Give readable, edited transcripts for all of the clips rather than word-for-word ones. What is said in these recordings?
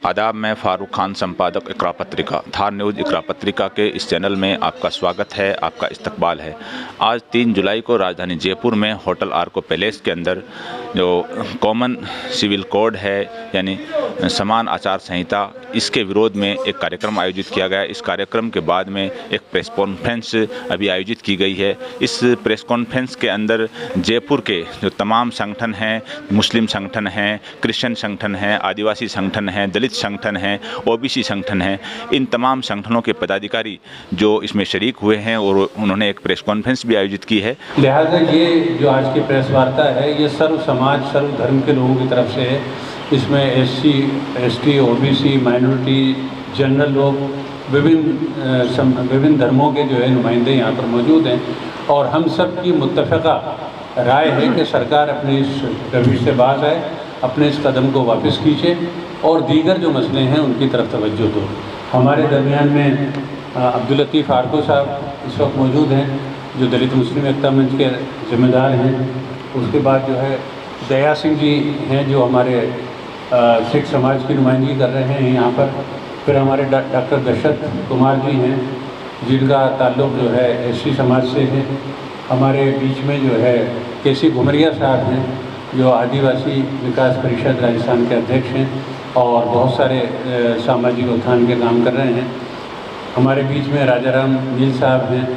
आदाब, मैं फारूक खान, संपादक इकरा पत्रिका, धार न्यूज़ इकरा पत्रिका के इस चैनल में आपका स्वागत है, आपका इस्तकबाल है। आज 3 जुलाई को राजधानी जयपुर में होटल आर्को पैलेस के अंदर जो कॉमन सिविल कोड है, यानी समान आचार संहिता, इसके विरोध में एक कार्यक्रम आयोजित किया गया। इस कार्यक्रम के बाद में एक प्रेस कॉन्फ्रेंस अभी आयोजित की गई है। इस प्रेस कॉन्फ्रेंस के अंदर जयपुर के जो तमाम संगठन हैं, मुस्लिम संगठन हैं, क्रिश्चियन संगठन हैं, आदिवासी संगठन हैं, दलित संगठन हैं, ओबीसी संगठन हैं, इन तमाम संगठनों के पदाधिकारी जो इसमें शरीक हुए हैं और उन्होंने एक प्रेस कॉन्फ्रेंस भी आयोजित की है। लिहाजा ये जो आज की प्रेस वार्ता है, ये सर्व समाज, सर्व धर्म के लोगों की तरफ से है। इसमें SC, ST, OBC, minority, general लोग, विभिन्न धर्मों के जो है नुमाइंदे यहाँ पर मौजूद हैं और हम सब की मुत्तफ़िक़ा राय है कि सरकार अपने इस रवैये से बाज आए, अपने इस कदम को वापस खींचे और दीगर जो मसले हैं उनकी तरफ तवज्जो दो। हमारे दरमियान में अब्दुल लतीफ़ आर्को साहब इस वक्त मौजूद हैं, जो दलित मुस्लिम एकता मंच के ज़िम्मेदार हैं। उसके बाद जो है दया सिंह जी हैं, जो हमारे सिख समाज की नुमाइंदगी कर रहे हैं यहाँ पर। फिर हमारे डॉक्टर दशरथ कुमार जी हैं, जिनका ताल्लुक़ जो है एससी समाज से है। हमारे बीच में जो है केसी घुमरिया साहब हैं, जो आदिवासी विकास परिषद राजस्थान के अध्यक्ष हैं और बहुत सारे सामाजिक उत्थान के काम कर रहे हैं। हमारे बीच में राजा राम नील साहब हैं,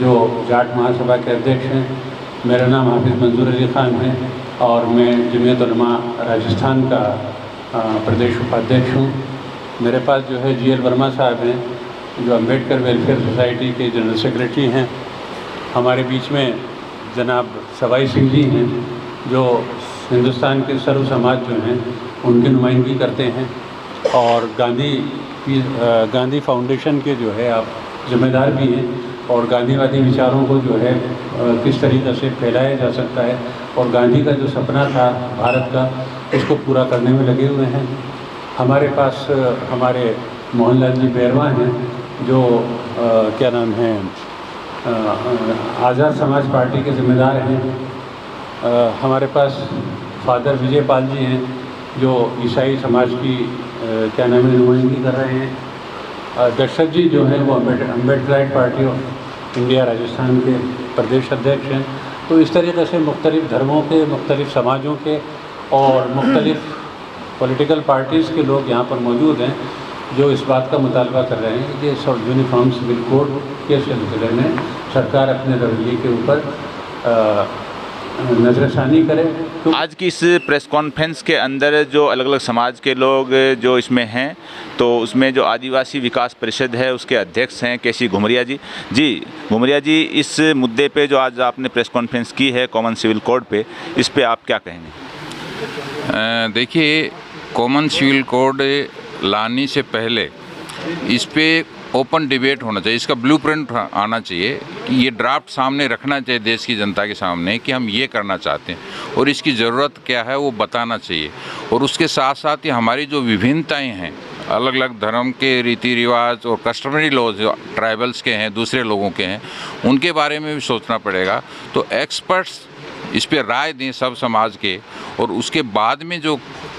जो जाट महासभा के अध्यक्ष हैं। मेरा नाम हाफिज़ मंजूर अली ख़ान है और मैं जमीयत उलमा राजस्थान का प्रदेश उपाध्यक्ष हूँ। मेरे पास जो है GL वर्मा साहब हैं, जो अम्बेडकर वेलफेयर सोसाइटी के जनरल सेक्रेटरी हैं। हमारे बीच में जनाब सवाई सिंह जी हैं, जो हिंदुस्तान के सर्व समाज जो हैं उनकी नुमाइंदगी करते हैं और गांधी फाउंडेशन के जो है आप ज़िम्मेदार भी हैं और गांधीवादी विचारों को जो है किस तरीक़े से फैलाया जा सकता है और गांधी का जो सपना था भारत का, उसको पूरा करने में लगे हुए हैं। हमारे पास हमारे मोहनलाल जी बैरवा हैं, जो क्या नाम है, आज़ाद समाज पार्टी के ज़िम्मेदार हैं। हमारे पास फादर विजय पाल जी हैं, जो ईसाई समाज की क्या नाम है नुमाइंदगी कर रहे हैं। दशरथ जी जो हैं वो Ambedkar party of India Rajasthan के प्रदेश अध्यक्ष हैं। तो इस तरीक़े से मुख्तलिफ़ धर्मों के, मुख्तलिफ़ समाजों के और मुख्तलिफ़ पॉलिटिकल पार्टीज़ के लोग यहाँ पर मौजूद हैं, जो इस बात का मुतालबा कर रहे हैं कि यूनिफॉर्म सिविल कोड के सिलसिले में सरकार अपने रवैये के ऊपर नज़रसानी करे। तो आज की इस प्रेस कॉन्फ्रेंस के अंदर जो अलग अलग समाज के लोग जो इसमें हैं, तो उसमें जो आदिवासी विकास परिषद है उसके अध्यक्ष हैं केसी घुमरिया जी। घुमरिया जी, इस मुद्दे पे जो आज आपने प्रेस कॉन्फ्रेंस की है कॉमन सिविल कोड पे, इस पे आप क्या कहेंगे? देखिए, कॉमन सिविल कोड लाने से पहले इस पे ओपन डिबेट होना चाहिए, इसका ब्लूप्रिंट आना चाहिए कि ये ड्राफ्ट सामने रखना चाहिए देश की जनता के सामने कि हम ये करना चाहते हैं और इसकी ज़रूरत क्या है वो बताना चाहिए। और उसके साथ साथ ही हमारी जो विभिन्नताएं हैं, अलग अलग धर्म के रीति रिवाज और कस्टमरी लॉज जो ट्राइबल्स के हैं, दूसरे लोगों के हैं, उनके बारे में भी सोचना पड़ेगा। तो एक्सपर्ट्स इस पर राय दें सब समाज के, और उसके बाद में जो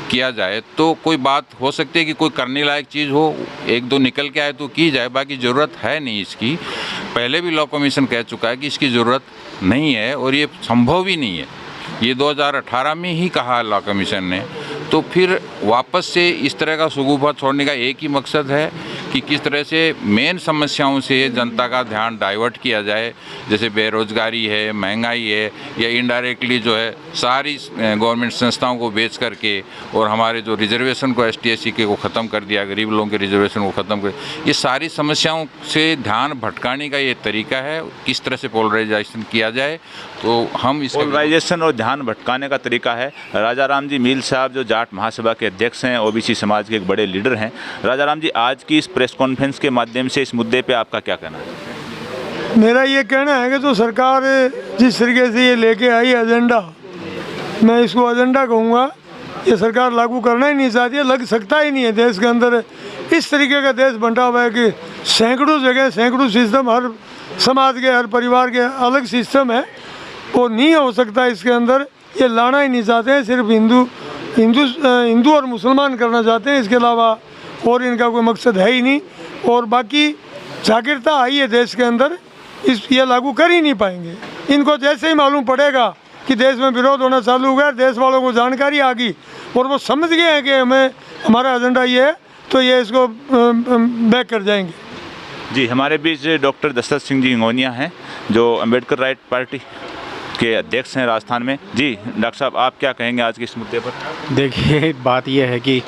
किया जाए तो कोई बात हो सकती है कि कोई करने लायक चीज़ हो, एक दो निकल के आए तो की जाए, बाकी ज़रूरत है नहीं इसकी। पहले भी लॉ कमीशन कह चुका है कि इसकी ज़रूरत नहीं है और ये संभव भी नहीं है। ये 2018 में ही कहा लॉ कमीशन ने। तो फिर वापस से इस तरह का शगुफा छोड़ने का एक ही मकसद है कि किस तरह से मेन समस्याओं से जनता का ध्यान डाइवर्ट किया जाए, जैसे बेरोजगारी है, महंगाई है, या इनडायरेक्टली जो है सारी गवर्नमेंट संस्थाओं को बेच करके और हमारे जो रिजर्वेशन को ST SC के को ख़त्म कर दिया, गरीब लोगों के रिजर्वेशन को ख़त्म कर, ये सारी समस्याओं से ध्यान भटकाने का ये तरीका है। किस तरह से पोलराइजेशन किया जाए, तो हम इस पोलराइजेशन और ध्यान भटकाने का तरीका है। राजा राम जी मील साहब जो जाट महासभा के अध्यक्ष हैं, OBC समाज के एक बड़े लीडर हैं। राजा राम जी, आज की इस प्रेस कॉन्फ्रेंस के माध्यम से इस मुद्दे पे आपका क्या कहना है? मेरा ये कहना है कि तो सरकार जिस तरीके से ये लेके आई एजेंडा, मैं इसको एजेंडा कहूँगा, ये सरकार लागू करना ही नहीं चाहती है, लग सकता ही नहीं है। देश के अंदर इस तरीके का देश बंटा हुआ है कि सैकड़ों जगह सैकड़ों सिस्टम, हर समाज के हर परिवार के अलग सिस्टम है, वो नहीं हो सकता इसके अंदर। ये लाना ही नहीं चाहते हैं, सिर्फ हिंदू हिंदू और मुसलमान करना चाहते हैं, इसके अलावा और इनका कोई मकसद है ही नहीं। और बाकी जागरूकता आई है देश के अंदर, ये लागू कर ही नहीं पाएंगे। इनको जैसे ही मालूम पड़ेगा कि देश में विरोध होना चालू हुआ, देश वालों को जानकारी आ गई और वो समझ गए हैं कि हमारा एजेंडा ये है, तो ये इसको बैक कर जाएंगे। जी, हमारे बीच डॉक्टर दशरथ सिंह जी हिंगोनिया हैं, जो अम्बेडकर राइट पार्टी के अध्यक्ष हैं राजस्थान में। जी डॉक्टर साहब, आप क्या कहेंगे आज के इस मुद्दे पर? देखिए, बात यह है कि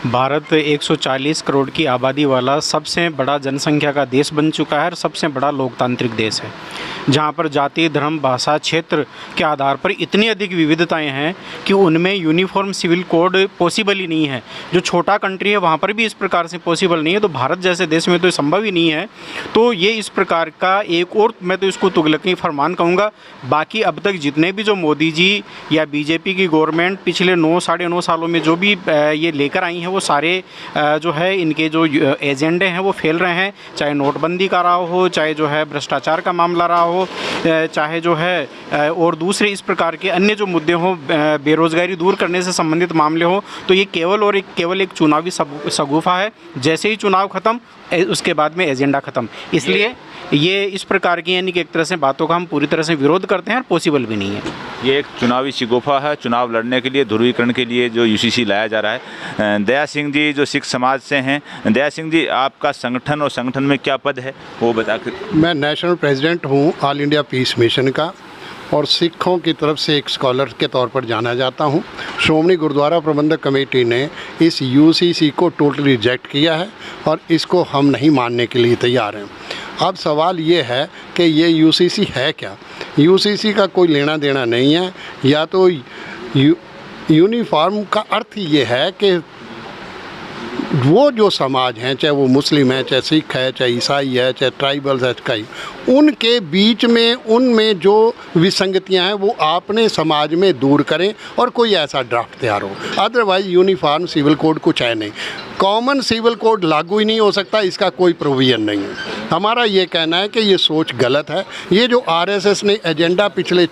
भारत 140 करोड़ की आबादी वाला सबसे बड़ा जनसंख्या का देश बन चुका है और सबसे बड़ा लोकतांत्रिक देश है, जहाँ पर जाति, धर्म, भाषा, क्षेत्र के आधार पर इतनी अधिक विविधताएं हैं कि उनमें यूनिफॉर्म सिविल कोड पॉसिबल ही नहीं है। जो छोटा कंट्री है वहाँ पर भी इस प्रकार से पॉसिबल नहीं है, तो भारत जैसे देश में तो संभव ही नहीं है। तो ये इस प्रकार का एक और, मैं तो इसको तुगलकी फरमान कहूँगा। बाकी अब तक जितने भी जो मोदी जी या बीजेपी की गवर्नमेंट पिछले 9 साढ़े 9 सालों में जो भी ये लेकर आई हैं, वो सारे जो है इनके जो एजेंडे हैं वो फेल रहे हैं। चाहे नोटबंदी का रहा हो, चाहे जो है भ्रष्टाचार का मामला रहा हो, चाहे जो है और दूसरे इस प्रकार के अन्य जो मुद्दे हों, बेरोज़गारी दूर करने से संबंधित मामले हों, तो ये केवल एक चुनावी शगुफा है। जैसे ही चुनाव ख़त्म, उसके बाद में एजेंडा ख़त्म। इसलिए ये इस प्रकार की, यानी कि एक तरह से बातों का हम पूरी तरह से विरोध करते हैं और पॉसिबल भी नहीं है। ये एक चुनावी शगुफा है। चुनाव लड़ने के लिए, ध्रुवीकरण के लिए जो यूसीसी लाया जा रहा है। दया सिंह जी जो सिख समाज से हैं, दया सिंह जी, आपका संगठन और संगठन में क्या पद है वो बता कर। मैं नेशनल प्रेसिडेंट हूँ ऑल इंडिया पीस मिशन का, और सिखों की तरफ से एक स्कॉलर के तौर पर जाना जाता हूँ। श्रोमणी गुरुद्वारा प्रबंधक कमेटी ने इस यूसीसी को टोटली रिजेक्ट किया है और इसको हम नहीं मानने के लिए तैयार हैं। अब सवाल ये है कि ये यूसीसी है क्या? यूसीसी का कोई लेना देना नहीं है। या तो यूनिफॉर्म का अर्थ ये है कि वो जो समाज हैं, चाहे वो मुस्लिम है, चाहे सिख है, चाहे ईसाई है, चाहे ट्राइबल्स है, कई उनके बीच में उनमें जो विसंगतियां हैं वो आपने समाज में दूर करें और कोई ऐसा ड्राफ्ट तैयार हो। अदरवाइज यूनिफॉर्म सिविल कोड कुछ है नहीं, कॉमन सिविल कोड लागू ही नहीं हो सकता, इसका कोई प्रोविज़न नहीं है। हमारा ये कहना है कि ये सोच गलत है। ये जो आरएसएस ने एजेंडा पिछले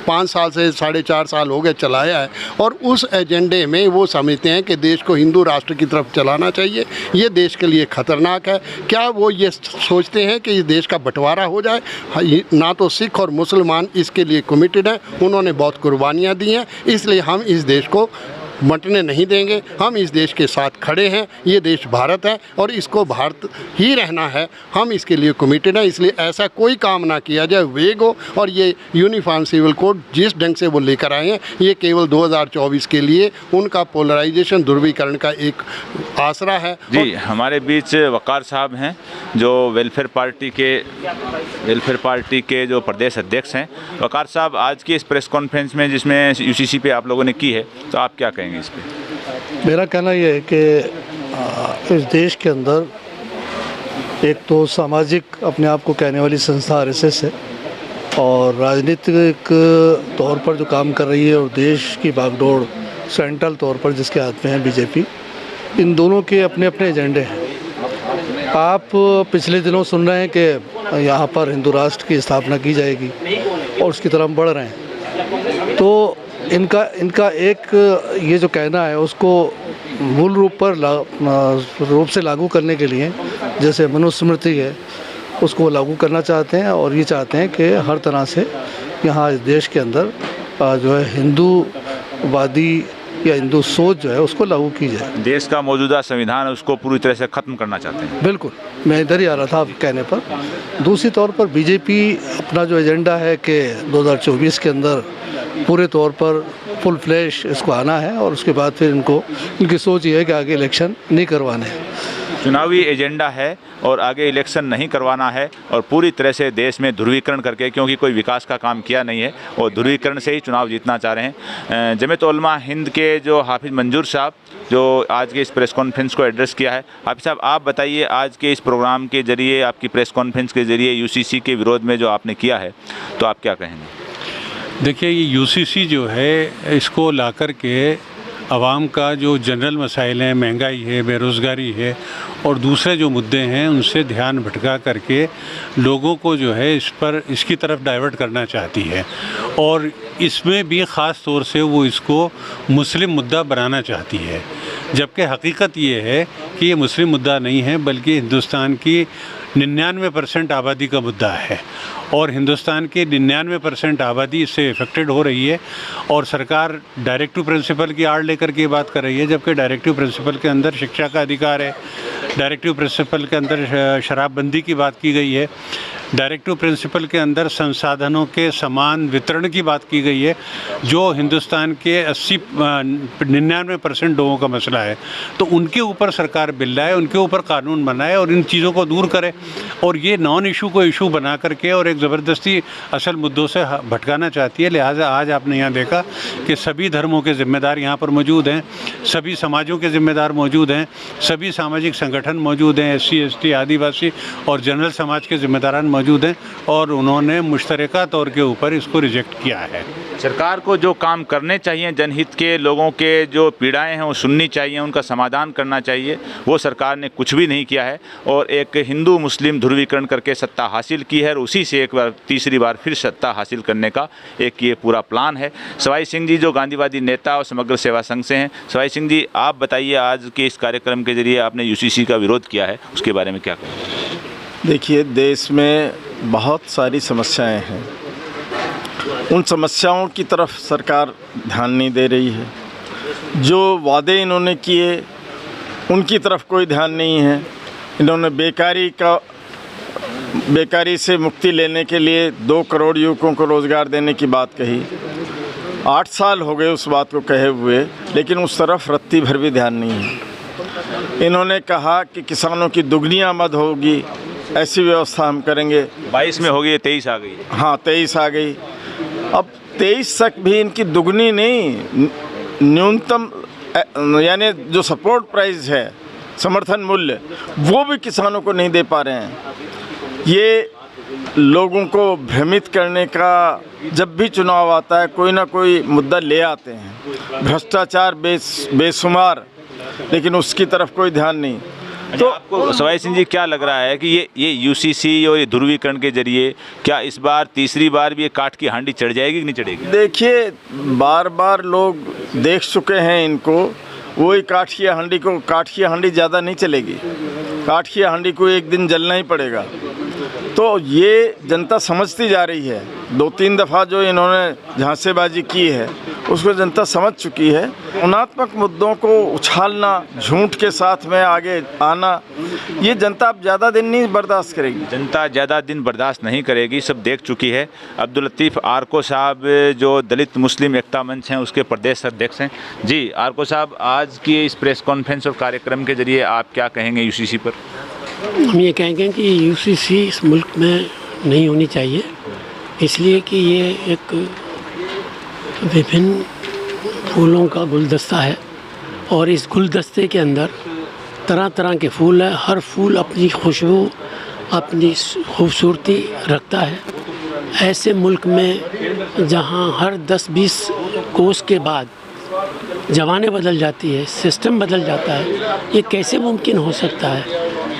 5 साल से 4.5 साल हो गए चलाया है, और उस एजेंडे में वो समझते हैं कि देश को हिंदू राष्ट्र की तरफ चलाना चाहिए, ये देश के लिए ख़तरनाक है। क्या वो ये सोचते हैं कि इस देश का बंटवारा हो जाए? ना तो सिख और मुसलमान इसके लिए कमिटेड हैं, उन्होंने बहुत कुर्बानियाँ दी हैं, इसलिए हम इस देश को बंटने नहीं देंगे। हम इस देश के साथ खड़े हैं। ये देश भारत है और इसको भारत ही रहना है, हम इसके लिए कमिटेड हैं। इसलिए ऐसा कोई काम ना किया जाए वेग हो। और ये यूनिफॉर्म सिविल कोड जिस ढंग से वो लेकर आए हैं, ये केवल 2024 के लिए उनका पोलराइजेशन, ध्रुवीकरण का एक आसरा है। जी, हमारे बीच वकार साहब हैं, जो वेलफेयर पार्टी के जो प्रदेश अध्यक्ष हैं। वकार साहब, आज की इस प्रेस कॉन्फ्रेंस में जिसमें यूसीसी पे आप लोगों ने की है, तो आप क्या कहेंगे इस पे? मेरा कहना यह है कि इस देश के अंदर एक तो सामाजिक अपने आप को कहने वाली संस्था आरएसएस है, और राजनीतिक तौर पर जो काम कर रही है, और देश की बागडोर सेंट्रल तौर पर जिसके हाथ में है बीजेपी, इन दोनों के अपने अपने एजेंडे हैं। आप पिछले दिनों सुन रहे हैं कि यहाँ पर हिंदू राष्ट्र की स्थापना की जाएगी और उसकी तरफ बढ़ रहे हैं। तो इनका एक ये जो कहना है उसको मूल रूप से लागू करने के लिए, जैसे मनुस्मृति है, उसको लागू करना चाहते हैं, और ये चाहते हैं कि हर तरह से यहाँ इस देश के अंदर जो है हिंदूवादी या हिंदू सोच जो है उसको लागू की जाए। देश का मौजूदा संविधान है उसको पूरी तरह से ख़त्म करना चाहते हैं। बिल्कुल, मैं इधर ही आ रहा था आप कहने पर। दूसरी तौर पर बीजेपी अपना जो एजेंडा है कि 2024 के अंदर पूरे तौर पर फुल फ्लैश इसको आना है, और उसके बाद फिर इनकी सोच ये है कि आगे इलेक्शन नहीं करवाने हैं। चुनावी एजेंडा है और आगे इलेक्शन नहीं करवाना है, और पूरी तरह से देश में ध्रुवीकरण करके, क्योंकि कोई विकास का काम किया नहीं है, और ध्रुवीकरण से ही चुनाव जीतना चाह रहे हैं। जमीयत उलमा हिंद के जो हाफिज़ मंजूर साहब, जो आज के इस प्रेस कॉन्फ्रेंस को एड्रेस किया है, हाफिज़ साहब आप बताइए, आज के इस प्रोग्राम के जरिए, आपकी प्रेस कॉन्फ्रेंस के जरिए यूसीसी के विरोध में जो आपने किया है, तो आप क्या कहेंगे? देखिए, ये यूसीसी जो है, इसको ला कर के आवाम का जो जनरल मसाइल हैं, महंगाई है, बेरोज़गारी है और दूसरे जो मुद्दे हैं उनसे ध्यान भटका करके लोगों को जो है इसकी तरफ डाइवर्ट करना चाहती है। और इसमें भी ख़ास तौर से वो इसको मुस्लिम मुद्दा बनाना चाहती है, जबकि हकीकत ये है कि ये मुस्लिम मुद्दा नहीं है बल्कि हिंदुस्तान की 99% आबादी का मुद्दा है और हिंदुस्तान की 99% आबादी इससे इफ़ेक्टेड हो रही है। और सरकार डायरेक्टिव प्रिंसिपल की आड़ लेकर के बात कर रही है, जबकि डायरेक्टिव प्रिंसिपल के अंदर शिक्षा का अधिकार है, डायरेक्टिव प्रिंसिपल के अंदर शराबबंदी की बात की गई है, डायरेक्टिव प्रिंसिपल के अंदर संसाधनों के समान वितरण की बात की गई है, जो हिंदुस्तान के 99% लोगों का मसला है। तो उनके ऊपर सरकार बिल लाए, उनके ऊपर कानून बनाए और इन चीज़ों को दूर करे और ये नॉन इशू को इशू बना करके और एक ज़बरदस्ती असल मुद्दों से भटकाना चाहती है। लिहाजा आज आपने यहाँ देखा कि सभी धर्मों के ज़िम्मेदार यहाँ पर मौजूद हैं, सभी समाजों के ज़िम्मेदार मौजूद हैं, सभी सामाजिक संगठन मौजूद हैं, SC ST आदिवासी और जनरल समाज के ज़िम्मेदारान मौजूद हैं और उन्होंने मुश्तरका तौर के ऊपर इसको रिजेक्ट किया है। सरकार को जो काम करने चाहिए जनहित के, लोगों के जो पीड़ाएं हैं वो सुननी चाहिए, उनका समाधान करना चाहिए, वो सरकार ने कुछ भी नहीं किया है और एक हिंदू मुस्लिम ध्रुवीकरण करके सत्ता हासिल की है और उसी से एक बार तीसरी बार फिर सत्ता हासिल करने का एक ये पूरा प्लान है। सवाई सिंह जी जो गांधीवादी नेता और समग्र सेवा संघ से हैं, सवाई सिंह जी आप बताइए, आज के इस कार्यक्रम के जरिए आपने UCC का विरोध किया है, उसके बारे में क्या कहें? देखिए, देश में बहुत सारी समस्याएं हैं, उन समस्याओं की तरफ सरकार ध्यान नहीं दे रही है। जो वादे इन्होंने किए उनकी तरफ कोई ध्यान नहीं है। इन्होंने बेकारी से मुक्ति लेने के लिए 2 करोड़ युवकों को रोज़गार देने की बात कही। 8 साल हो गए उस बात को कहे हुए, लेकिन उस तरफ रत्ती भर भी ध्यान नहीं है। इन्होंने कहा कि किसानों की दुगनी आमद होगी, ऐसी व्यवस्था हम करेंगे। 22 में हो गई, 23 आ गई। हाँ, 23 आ गई। अब 23 तक भी इनकी दुगनी नहीं, न्यूनतम यानी जो सपोर्ट प्राइस है, समर्थन मूल्य, वो भी किसानों को नहीं दे पा रहे हैं। ये लोगों को भ्रमित करने का, जब भी चुनाव आता है कोई ना कोई मुद्दा ले आते हैं। भ्रष्टाचार बेशुमार, लेकिन उसकी तरफ कोई ध्यान नहीं। तो आपको सवाई सिंह जी क्या लग रहा है कि ये UCC और ये ध्रुवीकरण के जरिए क्या इस बार तीसरी बार भी ये काठ की हांडी चढ़ जाएगी कि नहीं चढ़ेगी? देखिए, बार बार लोग देख चुके हैं इनको, वही काठ की हांडी ज़्यादा नहीं चलेगी। काठ की हांडी को एक दिन जलना ही पड़ेगा। तो ये जनता समझती जा रही है। 2-3 दफ़ा जो इन्होंने झांसेबाजी की है उसको जनता समझ चुकी है। गुणात्मक मुद्दों को उछालना, झूठ के साथ में आगे आना, ये जनता अब ज़्यादा दिन नहीं बर्दाश्त करेगी। जनता ज़्यादा दिन बर्दाश्त नहीं करेगी, सब देख चुकी है। अब्दुल लतीफ़ आर्को साहब जो दलित मुस्लिम एकता मंच हैं उसके प्रदेश अध्यक्ष हैं। जी आर्को साहब, आज की इस प्रेस कॉन्फ्रेंस और कार्यक्रम के जरिए आप क्या कहेंगे UCC पर? हम ये कहेंगे कि UCC इस मुल्क में नहीं होनी चाहिए, इसलिए कि ये एक विभिन्न फूलों का गुलदस्ता है और इस गुलदस्ते के अंदर तरह तरह के फूल हैं। हर फूल अपनी खुशबू, अपनी खूबसूरती रखता है। ऐसे मुल्क में जहाँ हर 10-20 कोस के बाद जवानें बदल जाती है, सिस्टम बदल जाता है, ये कैसे मुमकिन हो सकता है?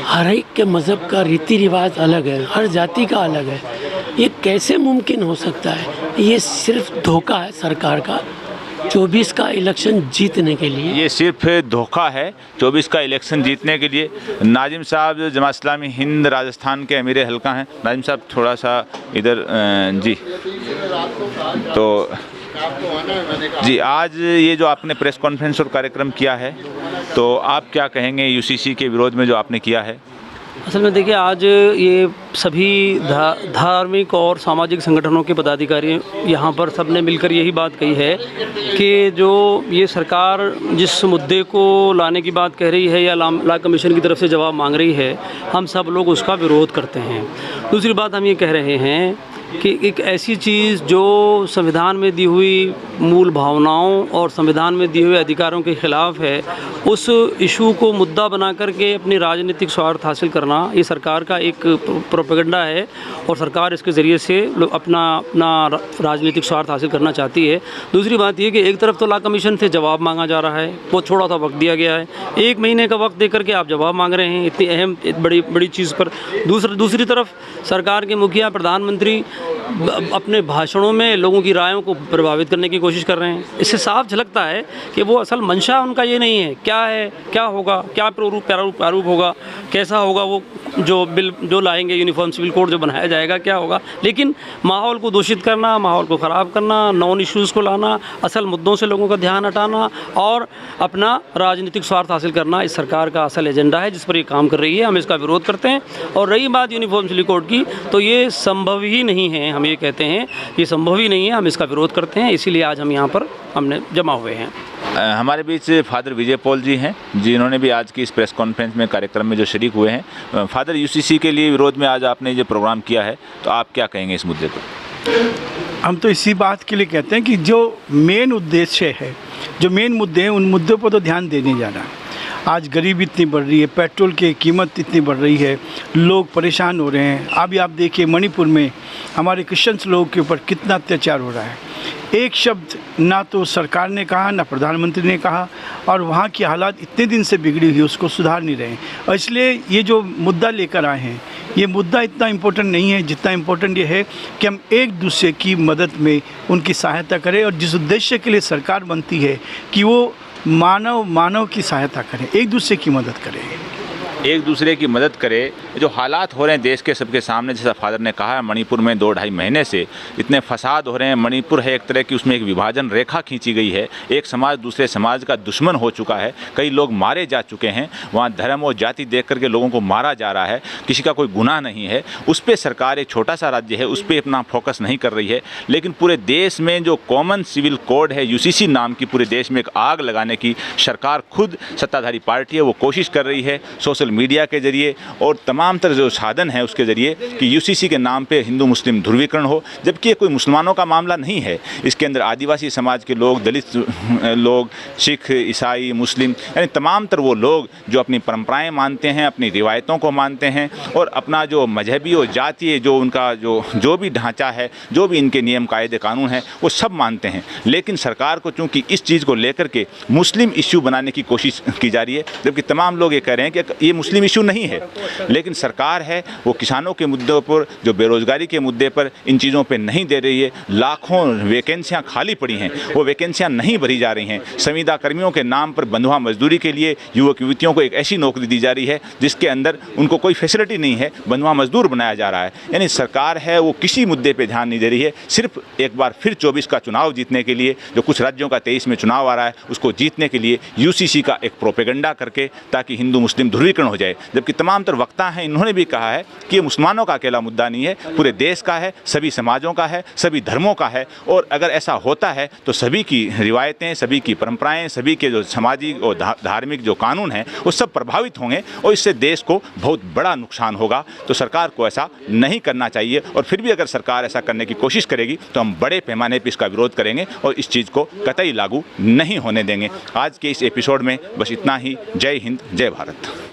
हर एक के मज़हब का रीति रिवाज अलग है, हर जाति का अलग है, ये कैसे मुमकिन हो सकता है? ये सिर्फ धोखा है सरकार का 24 का इलेक्शन जीतने के लिए। ये सिर्फ धोखा है 24 का इलेक्शन जीतने के लिए। नाजिम साहब जमात इस्लामी हिंद राजस्थान के अमीर हल्का हैं। नाजिम साहब थोड़ा सा इधर जी। तो जी, आज ये जो आपने प्रेस कॉन्फ्रेंस और कार्यक्रम किया है, तो आप क्या कहेंगे UCC के विरोध में जो आपने किया है? असल में देखिए, आज ये सभी धार्मिक और सामाजिक संगठनों के पदाधिकारी यहाँ पर सब ने मिलकर यही बात कही है कि जो ये सरकार जिस मुद्दे को लाने की बात कह रही है या लॉ कमीशन की तरफ से जवाब मांग रही है, हम सब लोग उसका विरोध करते हैं। दूसरी बात हम ये कह रहे हैं कि एक ऐसी चीज़ जो संविधान में दी हुई मूल भावनाओं और संविधान में दिए हुए अधिकारों के खिलाफ है, उस इशू को मुद्दा बना करके अपनी राजनीतिक स्वार्थ हासिल करना ये सरकार का एक प्रोपेगेंडा है और सरकार इसके ज़रिए से अपना राजनीतिक स्वार्थ हासिल करना चाहती है। दूसरी बात ये कि एक तरफ तो लॉ कमीशन से जवाब मांगा जा रहा है, बहुत छोटा सा वक्त दिया गया है, 1 महीने का वक्त दे करके आप जवाब मांग रहे हैं इतनी अहम बड़ी चीज़ पर। दूसरी तरफ सरकार के मुखिया प्रधानमंत्री अपने भाषणों में लोगों की रायों को प्रभावित करने की कोशिश कर रहे हैं। इससे साफ झलकता है कि वो असल मंशा उनका ये नहीं है, क्या होगा, क्या प्रारूप होगा, कैसा होगा वो जो बिल जो लाएंगे, यूनिफॉर्म सिविल कोड जो बनाया जाएगा क्या होगा, लेकिन माहौल को दूषित करना, माहौल को ख़राब करना, नॉन इश्यूज़ को लाना, असल मुद्दों से लोगों का ध्यान हटाना और अपना राजनीतिक स्वार्थ हासिल करना इस सरकार का असल एजेंडा है जिस पर ये काम कर रही है। हम इसका विरोध करते हैं। और रही बात यूनिफॉर्म सिविल कोड की, तो ये संभव ही नहीं है, हम ये कहते हैं ये संभव ही नहीं है, हम इसका विरोध करते हैं, इसीलिए आज हम यहाँ पर हमने जमा हुए हैं। हमारे बीच फादर विजय पॉल जी हैं, जिन्होंने भी आज की इस प्रेस कॉन्फ्रेंस में कार्यक्रम में जो शरीक हुए हैं। फादर, यूसीसी के लिए विरोध में आज आपने जो प्रोग्राम किया है, तो आप क्या कहेंगे इस मुद्दे पर? हम तो इसी बात के लिए कहते हैं कि जो मेन उद्देश्य है, जो मेन मुद्दे हैं, उन मुद्दों पर तो ध्यान देने जाना। आज गरीबी इतनी बढ़ रही है, पेट्रोल की कीमत इतनी बढ़ रही है, लोग परेशान हो रहे हैं। अभी आप देखिए मणिपुर में हमारे क्रिश्चियंस लोगों के ऊपर कितना अत्याचार हो रहा है। एक शब्द ना तो सरकार ने कहा, ना प्रधानमंत्री ने कहा, और वहाँ की हालात इतने दिन से बिगड़ी हुई, उसको सुधार नहीं रहे। और इसलिए ये जो मुद्दा लेकर आए हैं, ये मुद्दा इतना इम्पोर्टेंट नहीं है जितना इम्पोर्टेंट ये है कि हम एक दूसरे की मदद में उनकी सहायता करें, और जिस उद्देश्य के लिए सरकार बनती है कि वो मानव की सहायता करें, एक दूसरे की मदद करें, एक दूसरे की मदद करे। जो हालात हो रहे हैं देश के सबके सामने, जैसा फादर ने कहा है, मणिपुर में 2-2.5 महीने से इतने फसाद हो रहे हैं। मणिपुर है एक तरह की, उसमें एक विभाजन रेखा खींची गई है, एक समाज दूसरे समाज का दुश्मन हो चुका है, कई लोग मारे जा चुके हैं, वहाँ धर्म और जाति देख करके लोगों को मारा जा रहा है, किसी का कोई गुनाह नहीं है। उस पर सरकार, एक छोटा सा राज्य है, उस पर अपना फोकस नहीं कर रही है। लेकिन पूरे देश में जो कॉमन सिविल कोड है, यूसीसी नाम की, पूरे देश में एक आग लगाने की सरकार, खुद सत्ताधारी पार्टी है, वो कोशिश कर रही है सोशल मीडिया के जरिए और तमाम तरह जो साधन है उसके ज़रिए कि यूसीसी के नाम पे हिंदू मुस्लिम ध्रुवीकरण हो, जबकि ये कोई मुसलमानों का मामला नहीं है। इसके अंदर आदिवासी समाज के लोग, दलित लोग, सिख, ईसाई, मुस्लिम, यानी तमाम तरह वो लोग जो अपनी परंपराएं मानते हैं, अपनी रिवायतों को मानते हैं और अपना जो मजहबी और जातीय जो उनका जो भी ढांचा है, जो भी इनके नियम कायदे कानून है, वो सब मानते हैं। लेकिन सरकार को चूँकि इस चीज़ को लेकर के मुस्लिम इश्यू बनाने की कोशिश की जा रही है, जबकि तमाम लोग ये कह रहे हैं कि ये मुस्लिम इशू नहीं है। लेकिन सरकार है वो किसानों के मुद्दों पर, जो बेरोजगारी के मुद्दे पर, इन चीज़ों पे नहीं दे रही है। लाखों वैकेंसियां खाली पड़ी हैं, वो वैकेंसियां नहीं भरी जा रही हैं। संविदा कर्मियों के नाम पर बंधुआ मजदूरी के लिए युवक युवतियों को एक ऐसी नौकरी दी जा रही है जिसके अंदर उनको कोई फैसिलिटी नहीं है, बंधुआ मजदूर बनाया जा रहा है। यानी सरकार है वो किसी मुद्दे पर ध्यान नहीं दे रही है। सिर्फ एक बार फिर 24 का चुनाव जीतने के लिए, जो कुछ राज्यों का 23 में चुनाव आ रहा है, उसको जीतने के लिए यूसीसी का एक प्रोपेगेंडा करके ताकि हिंदू मुस्लिम ध्रुवीकरण हो जाए। जबकि तमाम तरह वक्ता हैं, इन्होंने भी कहा है कि ये मुसलमानों का अकेला मुद्दा नहीं है, पूरे देश का है, सभी समाजों का है, सभी धर्मों का है। और अगर ऐसा होता है तो सभी की रिवायतें, सभी की परंपराएं, सभी के जो सामाजिक और धार्मिक जो कानून हैं वो सब प्रभावित होंगे और इससे देश को बहुत बड़ा नुकसान होगा। तो सरकार को ऐसा नहीं करना चाहिए। और फिर भी अगर सरकार ऐसा करने की कोशिश करेगी तो हम बड़े पैमाने पर इसका विरोध करेंगे और इस चीज़ को कतई लागू नहीं होने देंगे। आज के इस एपिसोड में बस इतना ही। जय हिंद, जय भारत।